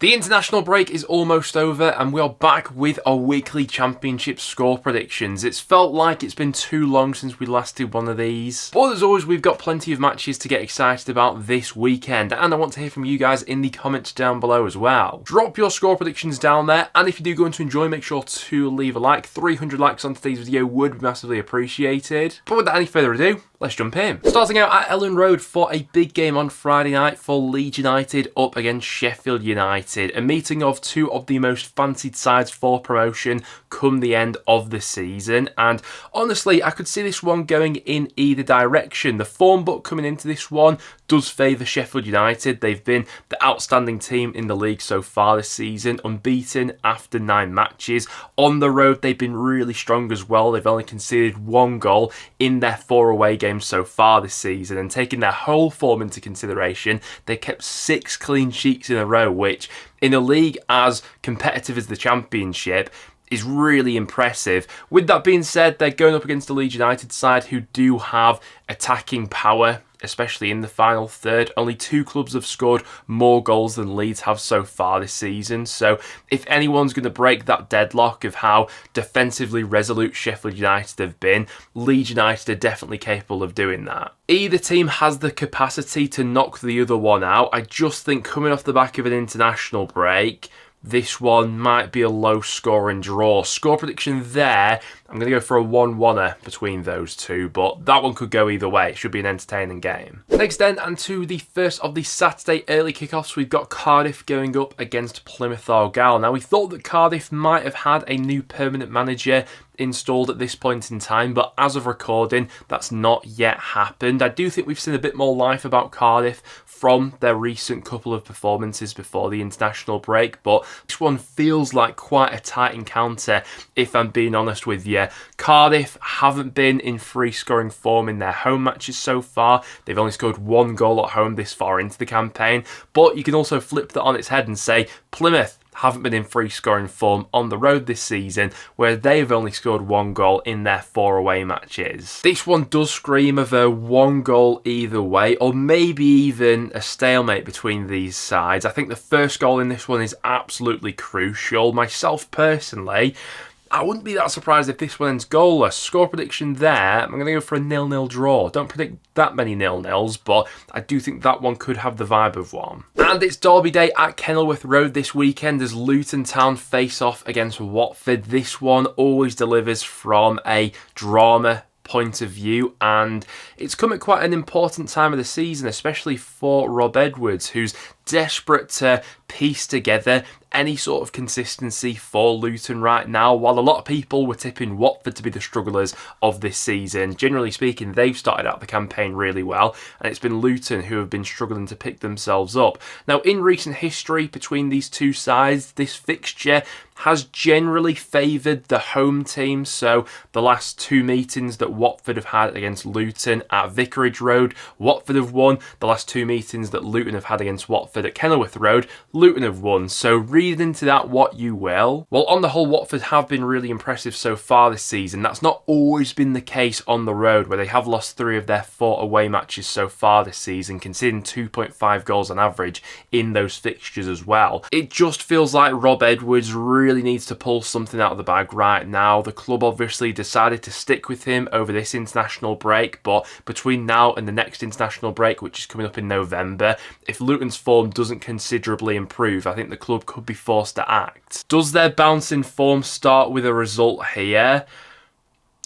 The international break is almost over and we are back with our weekly championship score predictions. It's felt like it's been too long since we last did one of these. But as always, we've got plenty of matches to get excited about this weekend, and I want to hear from you guys in the comments down below as well. Drop your score predictions down there, and if you do go on to enjoy, make sure to leave a like. 300 likes on today's video would be massively appreciated. But without any further ado, let's jump in. Starting out at Ellen Road for a big game on Friday night for Leeds United up against Sheffield United. A meeting of two of the most fancied sides for promotion come the end of the season. And honestly, I could see this one going in either direction. The form book coming into this one does favour Sheffield United. They've been the outstanding team in the league so far this season, unbeaten after 9 matches. On the road, they've been really strong as well. They've only conceded 1 goal in their 4 away games so far this season, and taking their whole form into consideration, they kept 6 clean sheets in a row, which in a league as competitive as the Championship is really impressive. With that being said, they're going up against the Leeds United side who do have attacking power, especially in the final third. Only 2 clubs have scored more goals than Leeds have so far this season. So if anyone's going to break that deadlock of how defensively resolute Sheffield United have been, Leeds United are definitely capable of doing that. Either team has the capacity to knock the other one out. I just think coming off the back of an international break, this one might be a low scoring draw. Score prediction there, I'm going to go for a 1-1er between those two, but that one could go either way. It should be an entertaining game. Next then, and to the first of the Saturday early kickoffs, we've got Cardiff going up against Plymouth Argyle. Now, we thought that Cardiff might have had a new permanent manager installed at this point in time, but as of recording, that's not yet happened. I do think we've seen a bit more life about Cardiff from their recent couple of performances before the international break, but this one feels like quite a tight encounter, if I'm being honest with you. Cardiff haven't been in free scoring form in their home matches so far. They've only scored 1 goal at home this far into the campaign, but you can also flip that on its head and say Plymouth haven't been in free scoring form on the road this season, where they've only scored 1 goal in their 4 away matches. This one does scream of a 1 goal either way, or maybe even a stalemate between these sides. I think the first goal in this one is absolutely crucial. Myself personally, I wouldn't be that surprised if this one ends goalless. Score prediction there, I'm going to go for a 0-0 draw. Don't predict that many 0-0s, but I do think that one could have the vibe of one. And it's Derby Day at Kenilworth Road this weekend as Luton Town face off against Watford. This one always delivers from a drama point of view, and it's come at quite an important time of the season, especially for Rob Edwards, who's desperate to piece together any sort of consistency for Luton right now. While a lot of people were tipping Watford to be the strugglers of this season, generally speaking, they've started out the campaign really well, and it's been Luton who have been struggling to pick themselves up. Now, in recent history between these two sides, this fixture has generally favoured the home team. So the last 2 meetings that Watford have had against Luton at Vicarage Road, Watford have won. The last 2 meetings that Luton have had against Watford at Kenilworth Road, Luton have won. So read into that what you will. Well, on the whole, Watford have been really impressive so far this season. That's not always been the case on the road, where they have lost 3 of their 4 away matches so far this season, conceding 2.5 goals on average in those fixtures as well. It just feels like Rob Edwards really needs to pull something out of the bag right now. The club obviously decided to stick with him over this international break, but between now and the next international break, which is coming up in November, if Luton's form doesn't considerably improve, I think the club could be forced to act. Does their bounce in form start with a result here?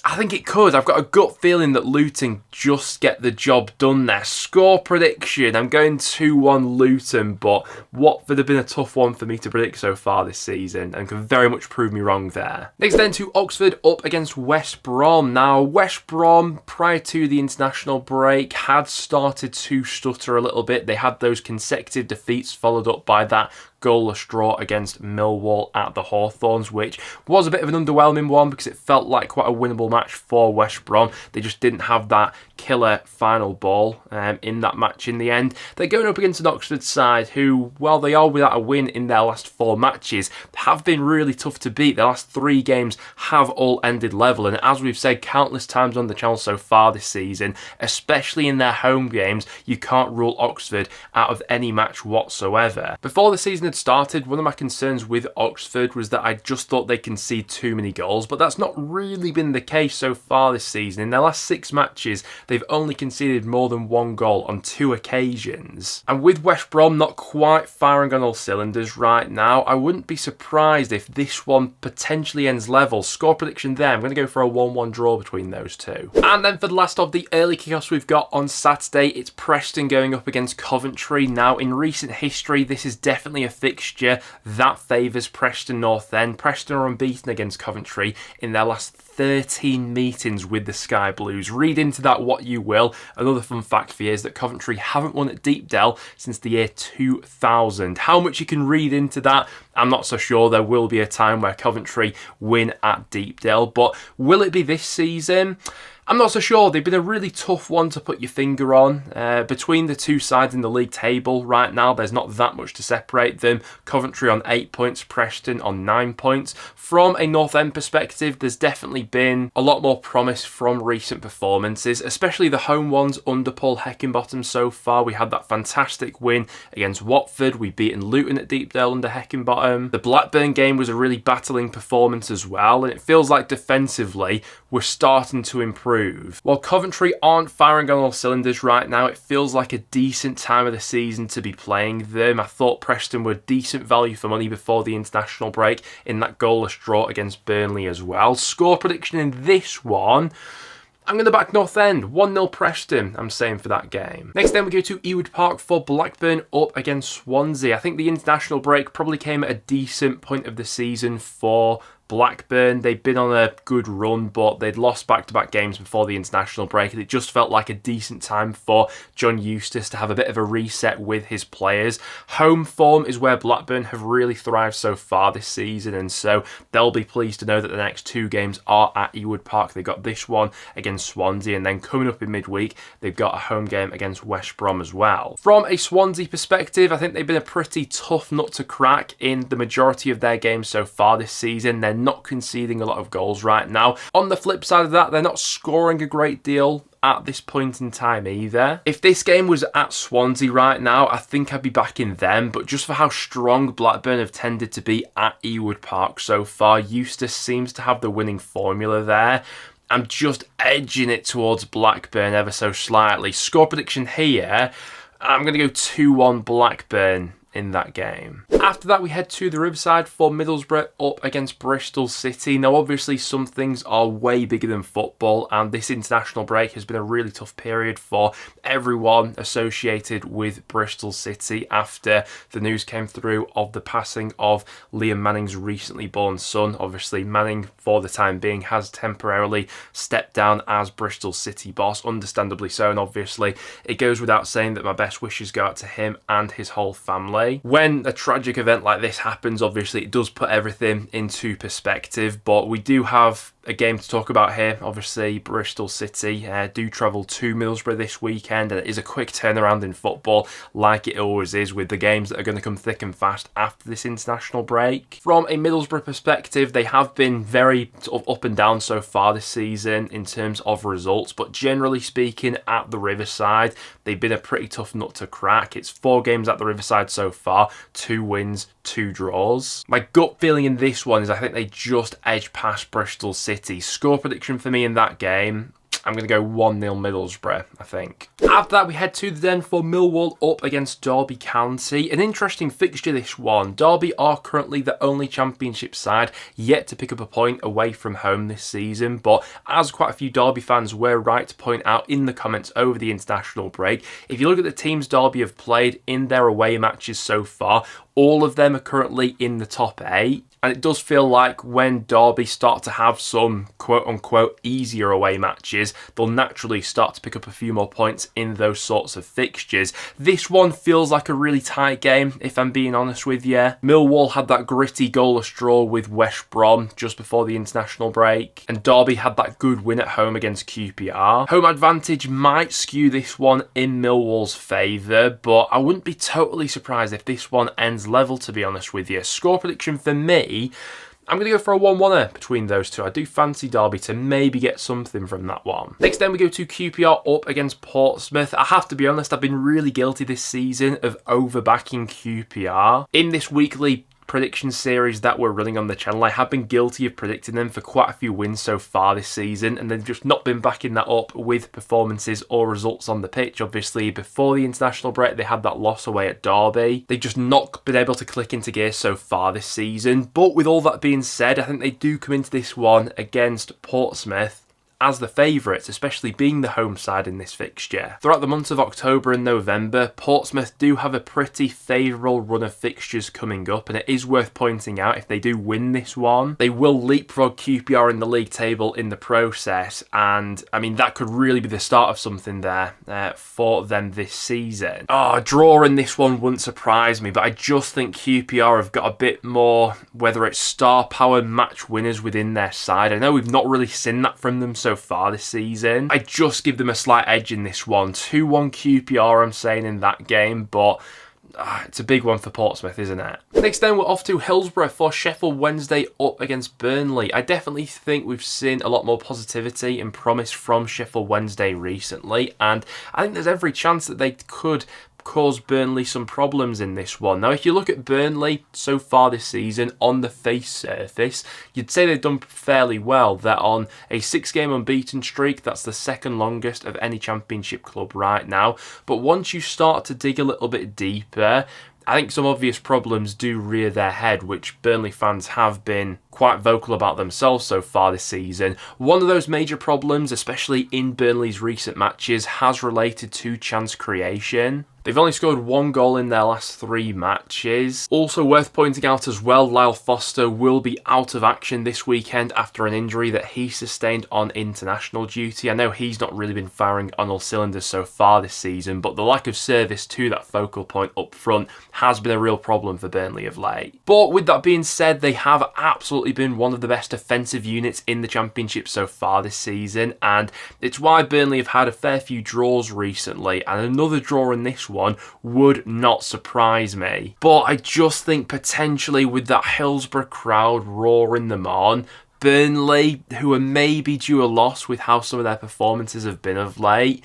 I think it could. I've got a gut feeling that Luton just get the job done there. Score prediction, I'm going 2-1 Luton, but Watford have been a tough one for me to predict so far this season and can very much prove me wrong there. Next then to Oxford up against West Brom. Now, West Brom, prior to the international break, had started to stutter a little bit. They had those consecutive defeats followed up by that goalless draw against Millwall at the Hawthorns, which was a bit of an underwhelming one because it felt like quite a winnable match for West Brom. They just didn't have that killer final ball in that match in the end. They're going up against an Oxford side who, while they are without a win in their last 4 matches, have been really tough to beat. Their last 3 games have all ended level, and as we've said countless times on the channel so far this season, especially in their home games, you can't rule Oxford out of any match whatsoever. Before the season had Oxford started, one of my concerns with Oxford was that I just thought they concede too many goals, but that's not really been the case so far this season. In their last 6 matches, they've only conceded more than 1 goal on 2 occasions. And with West Brom not quite firing on all cylinders right now, I wouldn't be surprised if this one potentially ends level. Score prediction there, I'm going to go for a 1-1 draw between those two. And then for the last of the early kickoffs we've got on Saturday, it's Preston going up against Coventry. Now, in recent history, this is definitely a fixture that favours Preston North End. Preston are unbeaten against Coventry in their last 13 meetings with the Sky Blues. Read into that what you will. Another fun fact for you is that Coventry haven't won at Deepdale since the year 2000. How much you can read into that, I'm not so sure. There will be a time where Coventry win at Deepdale, but will it be this season? I'm not so sure. They've been a really tough one to put your finger on. Between the two sides in the league table right now, there's not that much to separate them. Coventry on 8 points, Preston on 9 points. From a North End perspective, there's definitely been a lot more promise from recent performances, especially the home ones under Paul Heckingbottom so far. We had that fantastic win against Watford. We've beaten Luton at Deepdale under Heckingbottom. The Blackburn game was a really battling performance as well, and it feels like defensively we're starting to improve. While Coventry aren't firing on all cylinders right now, it feels like a decent time of the season to be playing them. I thought Preston were decent value for money before the international break in that goalless draw against Burnley as well. Score prediction in this one, I'm going to back North End. 1-0 Preston, I'm saying for that game. Next then we go to Ewood Park for Blackburn up against Swansea. I think the international break probably came at a decent point of the season for Blackburn. They'd been on a good run, but they'd lost back-to-back games before the international break, and it just felt like a decent time for John Eustace to have a bit of a reset with his players. Home form is where Blackburn have really thrived so far this season, and so they'll be pleased to know that the next 2 games are at Ewood Park. They've got this one against Swansea, and then coming up in midweek, they've got a home game against West Brom as well. From a Swansea perspective, I think they've been a pretty tough nut to crack in the majority of their games so far this season. They're not conceding a lot of goals right now. On the flip side of that, they're not scoring a great deal at this point in time either. If this game was at Swansea right now, I think I'd be backing them, but just for how strong Blackburn have tended to be at Ewood Park so far, Eustace seems to have the winning formula there. I'm just edging it towards Blackburn ever so slightly. Score prediction here, I'm going to go 2-1 Blackburn in that game. After that, we head to the Riverside for Middlesbrough up against Bristol City. Now, obviously, some things are way bigger than football, and this international break has been a really tough period for everyone associated with Bristol City after the news came through of the passing of Liam Manning's recently born son. Obviously, Manning, for the time being, has temporarily stepped down as Bristol City boss, understandably so, and obviously, it goes without saying that my best wishes go out to him and his whole family. When a tragic event like this happens, obviously it does put everything into perspective, but we do have a game to talk about here. Obviously, Bristol City do travel to Middlesbrough this weekend, and it is a quick turnaround in football, like it always is, with the games that are going to come thick and fast after this international break. From a Middlesbrough perspective, they have been very sort of up and down so far this season in terms of results, but generally speaking, at the Riverside, they've been a pretty tough nut to crack. It's 4 games at the Riverside so far, 2 wins, 2 draws. My gut feeling in this one is I think they just edge past Bristol City. Score prediction for me in that game, I'm going to go 1-0 Middlesbrough, I think. After that, we head to the Den for Millwall up against Derby County. An interesting fixture, this one. Derby are currently the only Championship side yet to pick up a point away from home this season, but as quite a few Derby fans were right to point out in the comments over the international break, if you look at the teams Derby have played in their away matches so far, all of them are currently in the top 8. And it does feel like when Derby start to have some quote-unquote easier away matches, they'll naturally start to pick up a few more points in those sorts of fixtures. This one feels like a really tight game, if I'm being honest with you. Millwall had that gritty goalless draw with West Brom just before the international break, and Derby had that good win at home against QPR. Home advantage might skew this one in Millwall's favour, but I wouldn't be totally surprised if this one ends level, to be honest with you. Score prediction for me, I'm going to go for a 1-1er between those two. I do fancy Derby to maybe get something from that one. Next then we go to QPR up against Portsmouth. I have to be honest, I've been really guilty this season of overbacking QPR. In this weekly prediction series that we're running on the channel, I have been guilty of predicting them for quite a few wins so far this season, and they've just not been backing that up with performances or results on the pitch. Obviously, before the international break, they had that loss away at Derby. They've just not been able to click into gear so far this season. But with all that being said, I think they do come into this one against Portsmouth as the favourites, especially being the home side in this fixture. Throughout the months of October and November, Portsmouth do have a pretty favourable run of fixtures coming up, and it is worth pointing out if they do win this one, they will leapfrog QPR in the league table in the process, and I mean that could really be the start of something there for them this season. A draw in this one wouldn't surprise me, but I just think QPR have got a bit more, whether it's star power match winners within their side. I know we've not really seen that from them so far this season. I just give them a slight edge in this one. 2-1 QPR, I'm saying, in that game, but it's a big one for Portsmouth, isn't it? Next then, we're off to Hillsborough for Sheffield Wednesday up against Burnley. I definitely think we've seen a lot more positivity and promise from Sheffield Wednesday recently, and I think there's every chance that they could cause Burnley some problems in this one. Now, if you look at Burnley so far this season, on the face surface, you'd say they've done fairly well. They're on a 6-game unbeaten streak. That's the second longest of any championship club right now. But once you start to dig a little bit deeper, I think some obvious problems do rear their head, which Burnley fans have been quite vocal about themselves so far this season. One of those major problems, especially in Burnley's recent matches, has related to chance creation. They've only scored 1 goal in their last 3 matches. Also worth pointing out as well, Lyle Foster will be out of action this weekend after an injury that he sustained on international duty. I know he's not really been firing on all cylinders so far this season, but the lack of service to that focal point up front has been a real problem for Burnley of late. But with that being said, they have absolutely been one of the best defensive units in the Championship so far this season, and it's why Burnley have had a fair few draws recently, and another draw in this one would not surprise me. But I just think potentially with that Hillsborough crowd roaring them on, Burnley, who are maybe due a loss with how some of their performances have been of late,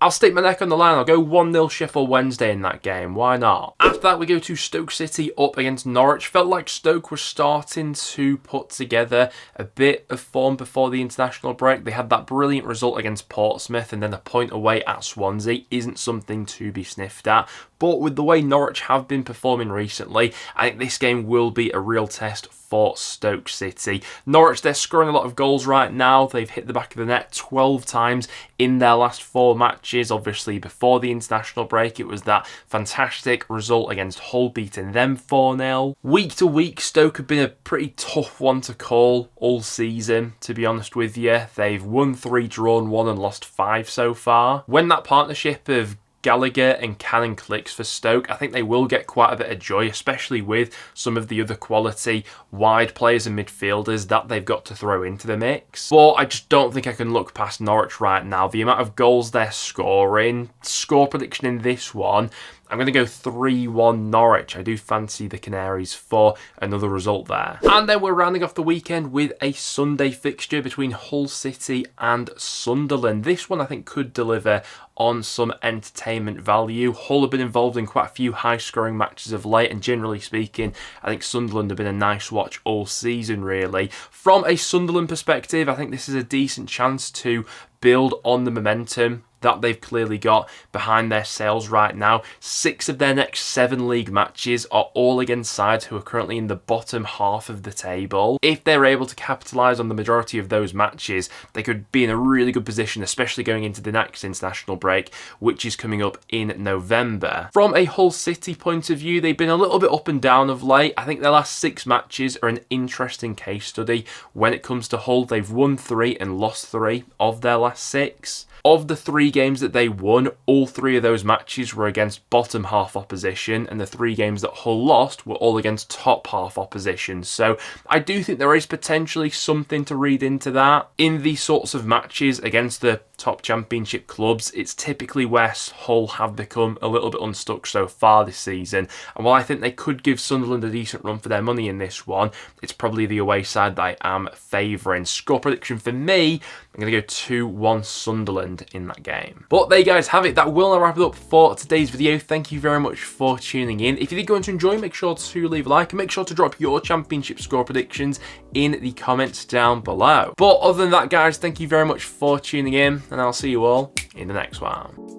I'll stick my neck on the line. I'll go 1-0 Sheffield Wednesday in that game. Why not? After that, we go to Stoke City up against Norwich. Felt like Stoke was starting to put together a bit of form before the international break. They had that brilliant result against Portsmouth, and then a point away at Swansea isn't something to be sniffed at. But with the way Norwich have been performing recently, I think this game will be a real test for Stoke City. Norwich, they're scoring a lot of goals right now. They've hit the back of the net 12 times in their last 4 matches. Obviously, before the international break, it was that fantastic result against Hull, beating them 4-0. Week to week, Stoke have been a pretty tough one to call all season, to be honest with you. They've won 3, drawn 1, and lost 5 so far. When that partnership of Gallagher and Cannon clicks for Stoke, I think they will get quite a bit of joy, especially with some of the other quality wide players and midfielders that they've got to throw into the mix. But I just don't think I can look past Norwich right now. The amount of goals they're scoring, score prediction in this one, I'm going to go 3-1 Norwich. I do fancy the Canaries for another result there. And then we're rounding off the weekend with a Sunday fixture between Hull City and Sunderland. This one I think could deliver on some entertainment value. Hull have been involved in quite a few high-scoring matches of late, and generally speaking, I think Sunderland have been a nice watch all season, really. From a Sunderland perspective, I think this is a decent chance to build on the momentum that they've clearly got behind their sails right now. 6 of their next 7 league matches are all against sides who are currently in the bottom half of the table. If they're able to capitalise on the majority of those matches, they could be in a really good position, especially going into the next international break, which is coming up in November. From a Hull City point of view, they've been a little bit up and down of late. I think their last 6 matches are an interesting case study. When it comes to Hull, they've won 3 and lost 3 of their last 6. Of the 3 games that they won, all 3 of those matches were against bottom half opposition, and the 3 games that Hull lost were all against top half opposition. So I do think there is potentially something to read into that. In these sorts of matches against the top championship clubs, it's typically where Hull have become a little bit unstuck so far this season. And while I think they could give Sunderland a decent run for their money in this one, it's probably the away side that I am favouring. Score prediction for me, I'm going to go 2-1 Sunderland in that game. But there you guys have it. That will now wrap it up for today's video. Thank you very much for tuning in. If you did go on to enjoy, make sure to leave a like and make sure to drop your championship score predictions in the comments down below. But other than that, guys, thank you very much for tuning in, and I'll see you all in the next one.